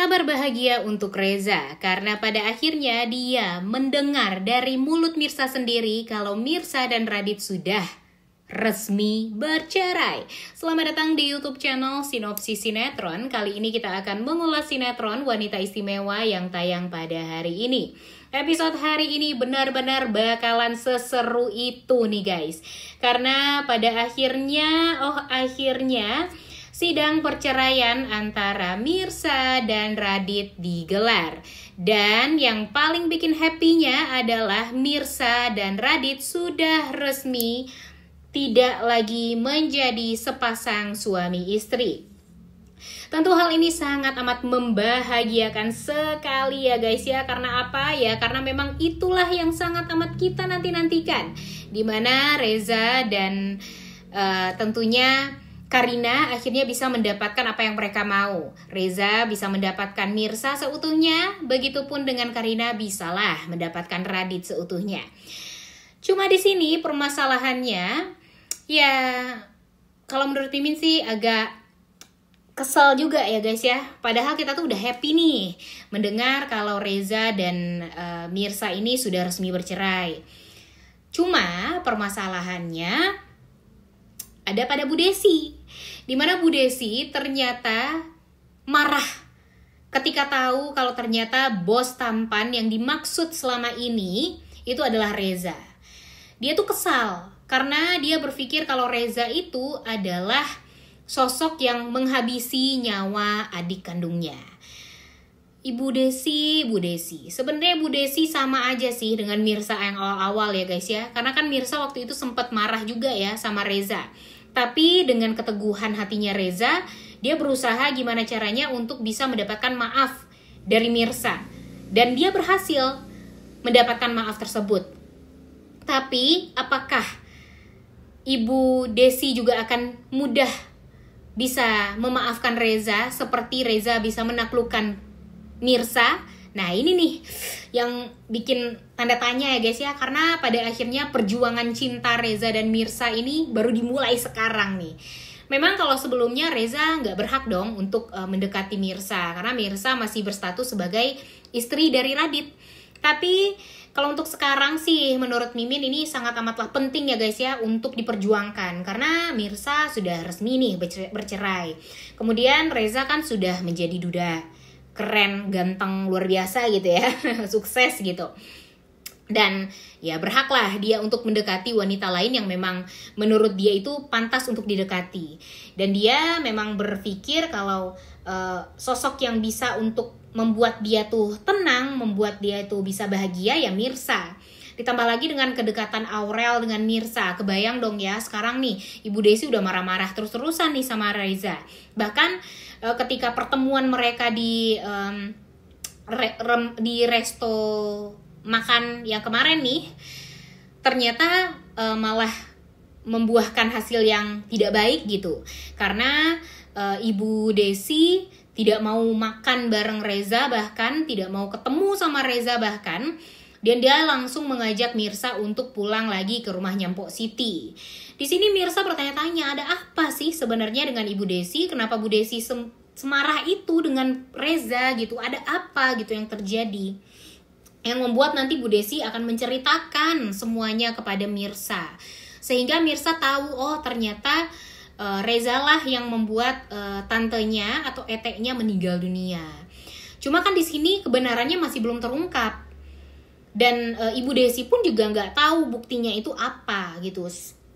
Kabar bahagia untuk Reza karena pada akhirnya dia mendengar dari mulut Mirsa sendiri kalau Mirsa dan Radit sudah resmi bercerai. Selamat datang di YouTube channel Sinopsis Sinetron. Kali ini kita akan mengulas sinetron Wanita Istimewa yang tayang pada hari ini. Episode hari ini benar-benar bakalan seseru itu nih guys. Karena pada akhirnya sidang perceraian antara Mirsa dan Radit digelar. Dan yang paling bikin happy-nya adalah Mirsa dan Radit sudah resmi tidak lagi menjadi sepasang suami istri. Tentu hal ini sangat amat membahagiakan sekali ya guys ya. Karena apa ya? Karena memang itulah yang sangat amat kita nanti-nantikan. Dimana Reza dan tentunya Karina akhirnya bisa mendapatkan apa yang mereka mau. Reza bisa mendapatkan Mirsa seutuhnya, begitupun dengan Karina bisalah mendapatkan Radit seutuhnya. Cuma di sini permasalahannya, ya kalau menurut Mimin sih agak kesel juga ya guys ya. Padahal kita tuh udah happy nih mendengar kalau Reza dan Mirsa ini sudah resmi bercerai. Cuma permasalahannya ada pada Bu Desi, dimana Bu Desi ternyata marah ketika tahu kalau ternyata bos tampan yang dimaksud selama ini itu adalah Reza. Dia tuh kesal karena dia berpikir kalau Reza itu adalah sosok yang menghabisi nyawa adik kandungnya. Bu Desi. Sebenarnya Bu Desi sama aja sih dengan Mirsa yang awal-awal ya guys ya. Karena kan Mirsa waktu itu sempat marah juga ya sama Reza. Tapi dengan keteguhan hatinya Reza, dia berusaha gimana caranya untuk bisa mendapatkan maaf dari Mirsa. Dan dia berhasil mendapatkan maaf tersebut. Tapi apakah Ibu Desi juga akan mudah bisa memaafkan Reza seperti Reza bisa menaklukkan Mirsa? Nah ini nih yang bikin tanda tanya ya guys ya. Karena pada akhirnya perjuangan cinta Reza dan Mirsa ini baru dimulai sekarang nih. Memang kalau sebelumnya Reza nggak berhak dong untuk mendekati Mirsa. Karena Mirsa masih berstatus sebagai istri dari Radit. Tapi kalau untuk sekarang sih menurut Mimin ini sangat amatlah penting ya guys ya untuk diperjuangkan. Karena Mirsa sudah resmi nih bercerai. Kemudian Reza kan sudah menjadi duda. Keren, ganteng, luar biasa gitu ya. Sukses gitu. Dan ya berhaklah dia untuk mendekati wanita lain yang memang menurut dia itu pantas untuk didekati. Dan dia memang berpikir kalau sosok yang bisa untuk membuat dia tuh tenang, membuat dia tuh bisa bahagia ya Mirsa. Ditambah lagi dengan kedekatan Aurel dengan Mirsa. Kebayang dong ya sekarang nih Ibu Desi udah marah-marah terus-terusan nih sama Reza. Bahkan ketika pertemuan mereka di resto makan yang kemarin nih, ternyata malah membuahkan hasil yang tidak baik gitu. Karena Ibu Desi tidak mau makan bareng Reza, bahkan tidak mau ketemu sama Reza bahkan. Dan dia langsung mengajak Mirsa untuk pulang lagi ke rumahnya Mpok Siti. Di sini Mirsa bertanya-tanya, ada apa sih sebenarnya dengan Ibu Desi? Kenapa Bu Desi semarah itu dengan Reza gitu? Ada apa gitu yang terjadi? Yang membuat nanti Bu Desi akan menceritakan semuanya kepada Mirsa. Sehingga Mirsa tahu, oh ternyata Reza lah yang membuat tantenya atau eteknya meninggal dunia. Cuma kan di sini kebenarannya masih belum terungkap. Dan Ibu Desi pun juga nggak tahu buktinya itu apa gitu.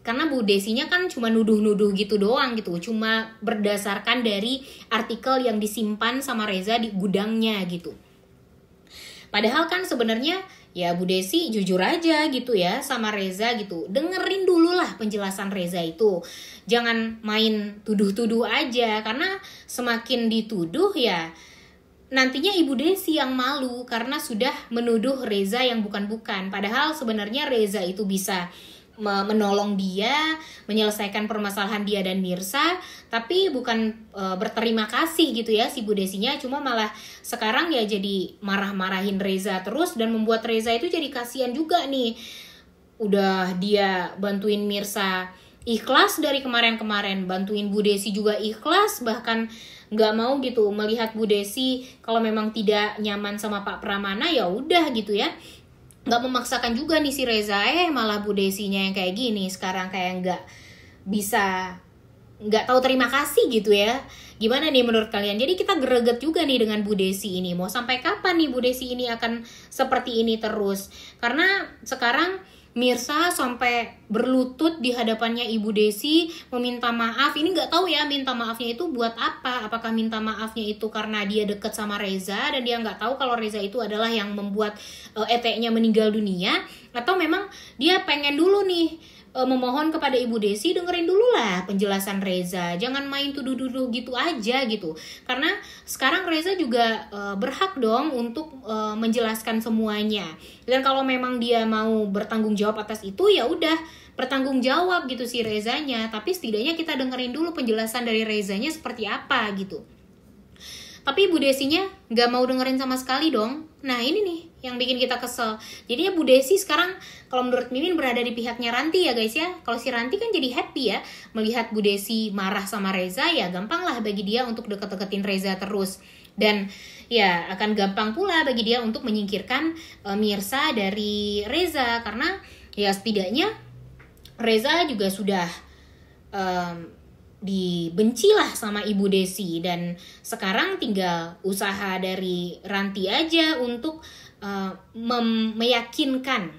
Karena Bu Desinya kan cuma nuduh-nuduh gitu doang gitu. Cuma berdasarkan dari artikel yang disimpan sama Reza di gudangnya gitu. Padahal kan sebenarnya ya Bu Desi jujur aja gitu ya sama Reza gitu. Dengerin dulu lah penjelasan Reza itu. Jangan main tuduh-tuduh aja. Karena semakin dituduh ya nantinya Ibu Desi yang malu karena sudah menuduh Reza yang bukan-bukan. Padahal sebenarnya Reza itu bisa menolong dia, menyelesaikan permasalahan dia dan Mirsa, tapi bukan berterima kasih gitu ya si Bu Desinya. Cuma malah sekarang ya jadi marah-marahin Reza terus dan membuat Reza itu jadi kasihan juga nih. Udah dia bantuin Mirsa ikhlas dari kemarin-kemarin, bantuin Bu Desi juga ikhlas, bahkan nggak mau gitu melihat Bu Desi kalau memang tidak nyaman sama Pak Pramana, ya udah gitu ya. Nggak memaksakan juga nih si Reza, malah Bu Desinya yang kayak gini sekarang kayak nggak tahu terima kasih gitu ya. Gimana nih menurut kalian? Jadi kita greget juga nih dengan Bu Desi ini. Mau sampai kapan nih Bu Desi ini akan seperti ini terus? Karena sekarang Mirsa sampai berlutut di hadapannya Ibu Desi meminta maaf. Ini nggak tahu ya minta maafnya itu buat apa. Apakah minta maafnya itu karena dia deket sama Reza dan dia nggak tahu kalau Reza itu adalah yang membuat eteknya meninggal dunia, atau memang dia pengen dulu nih memohon kepada Ibu Desi dengerin dulu lah penjelasan Reza, jangan main tuduh-tuduh gitu aja gitu. Karena sekarang Reza juga berhak dong untuk menjelaskan semuanya. Dan kalau memang dia mau bertanggung jawab atas itu, ya udah bertanggung jawab gitu si Rezanya. Tapi setidaknya kita dengerin dulu penjelasan dari Rezanya seperti apa gitu. Tapi Bu Desinya nggak mau dengerin sama sekali dong. Nah ini nih yang bikin kita kesel. Jadinya Bu Desi sekarang kalau menurut Mimin berada di pihaknya Ranti ya guys ya. Kalau si Ranti kan jadi happy ya melihat Bu Desi marah sama Reza, ya gampang lah bagi dia untuk deket-deketin Reza terus. Dan ya akan gampang pula bagi dia untuk menyingkirkan Mirsa dari Reza. Karena ya setidaknya Reza juga sudah dibenci lah sama Ibu Desi, dan sekarang tinggal usaha dari Ranti aja untuk meyakinkan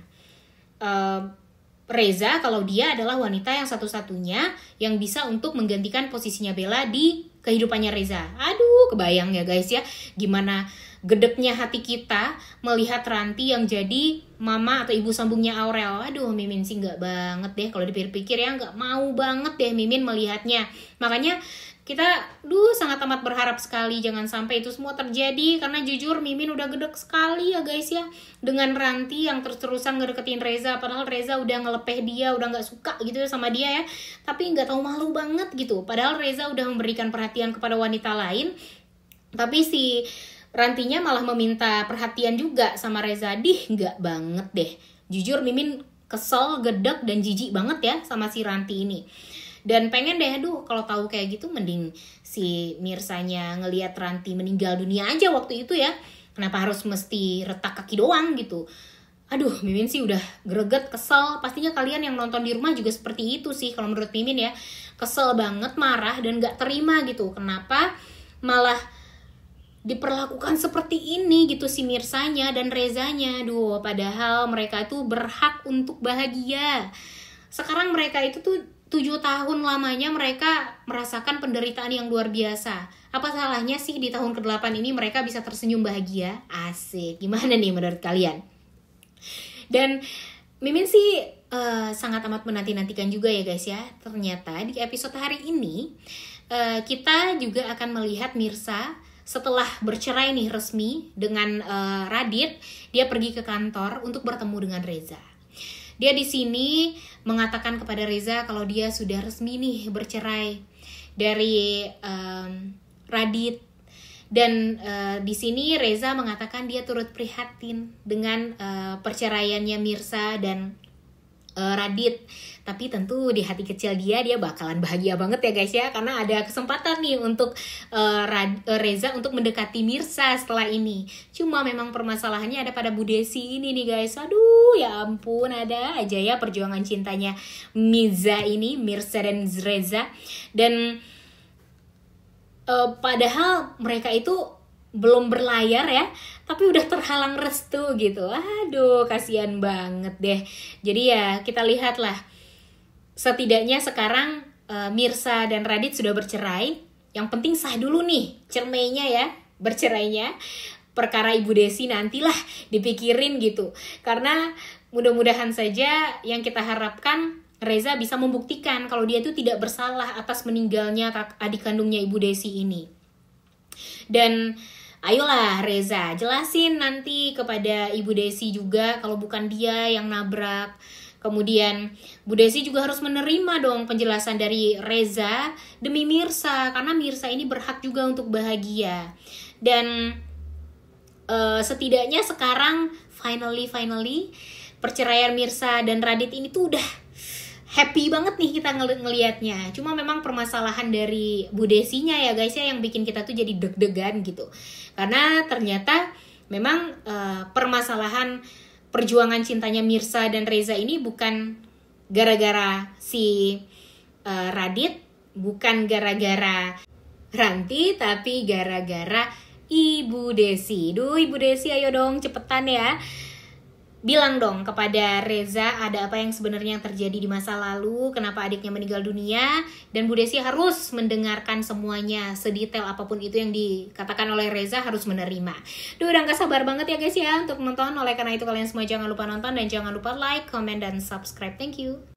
Reza kalau dia adalah wanita yang satu-satunya yang bisa untuk menggantikan posisinya Bella di kehidupannya Reza. Aduh, kebayang ya guys ya gimana gedeknya hati kita melihat Ranti yang jadi mama atau ibu sambungnya Aurel. Aduh, Mimin sih nggak banget deh kalau dipikir-pikir ya, nggak mau banget deh Mimin melihatnya. Makanya kita sangat amat berharap sekali jangan sampai itu semua terjadi, karena jujur Mimin udah gedek sekali ya guys ya dengan Ranti yang terus-terusan ngedeketin Reza, padahal Reza udah ngelepeh dia, udah nggak suka gitu ya sama dia ya, tapi nggak tahu malu banget gitu. Padahal Reza udah memberikan perhatian kepada wanita lain, tapi si Rantinya malah meminta perhatian juga sama Reza. Nggak banget deh. Jujur Mimin kesel, gedek, dan jijik banget ya sama si Ranti ini. Dan pengen deh, kalau tahu kayak gitu mending si Mirsanya ngelihat Ranti meninggal dunia aja waktu itu ya. Kenapa harus mesti retak kaki doang gitu. Aduh, Mimin sih udah greget, kesel. Pastinya kalian yang nonton di rumah juga seperti itu sih kalau menurut Mimin ya. Kesel banget, marah, dan gak terima gitu. Kenapa malah diperlakukan seperti ini gitu si Mirsanya dan Rezanya. Padahal mereka itu berhak untuk bahagia. Sekarang mereka itu tuh 7 tahun lamanya mereka merasakan penderitaan yang luar biasa. Apa salahnya sih di tahun ke-8 ini mereka bisa tersenyum bahagia? Asik. Gimana nih menurut kalian? Dan Mimin sih sangat amat menanti-nantikan juga ya guys ya. Ternyata di episode hari ini kita juga akan melihat Mirsa setelah bercerai nih resmi dengan Radit. Dia pergi ke kantor untuk bertemu dengan Reza. Dia di sini mengatakan kepada Reza kalau dia sudah resmi nih bercerai dari Radit. Dan di sini Reza mengatakan dia turut prihatin dengan perceraiannya Mirsa dan Radit. Tapi tentu di hati kecil dia bakalan bahagia banget ya guys ya, karena ada kesempatan nih untuk Reza untuk mendekati Mirsa setelah ini. Cuma memang permasalahannya ada pada Bu Desi ini nih guys. Aduh ya ampun, ada aja ya perjuangan cintanya Mirsa dan Reza. Dan padahal mereka itu belum berlayar ya, tapi udah terhalang restu gitu. Aduh, kasihan banget deh. Jadi ya kita lihatlah, setidaknya sekarang Mirsa dan Radit sudah bercerai. Yang penting sah dulu nih cermainya ya, bercerainya. Perkara Ibu Desi nantilah dipikirin gitu. Karena mudah-mudahan saja yang kita harapkan Reza bisa membuktikan kalau dia itu tidak bersalah atas meninggalnya adik kandungnya Ibu Desi ini. Dan ayolah Reza, jelasin nanti kepada Ibu Desi juga kalau bukan dia yang nabrak. Kemudian Bu Desi juga harus menerima dong penjelasan dari Reza demi Mirsa, karena Mirsa ini berhak juga untuk bahagia. Dan setidaknya sekarang finally perceraian Mirsa dan Radit ini tuh udah happy banget nih kita ngelihatnya. Cuma memang permasalahan dari Bu Desinya ya guys ya yang bikin kita tuh jadi deg-degan gitu. Karena ternyata memang permasalahan perjuangan cintanya Mirsa dan Reza ini bukan gara-gara si Radit, bukan gara-gara Ranti, tapi gara-gara Ibu Desi. Duh, Ibu Desi ayo dong cepetan ya. Bilang dong kepada Reza ada apa yang sebenarnya terjadi di masa lalu, kenapa adiknya meninggal dunia, dan Bu Desi harus mendengarkan semuanya, sedetail apapun itu yang dikatakan oleh Reza harus menerima. Duh, udah gak sabar banget ya guys ya untuk nonton. Oleh karena itu kalian semua jangan lupa nonton dan jangan lupa like, comment, dan subscribe. Thank you.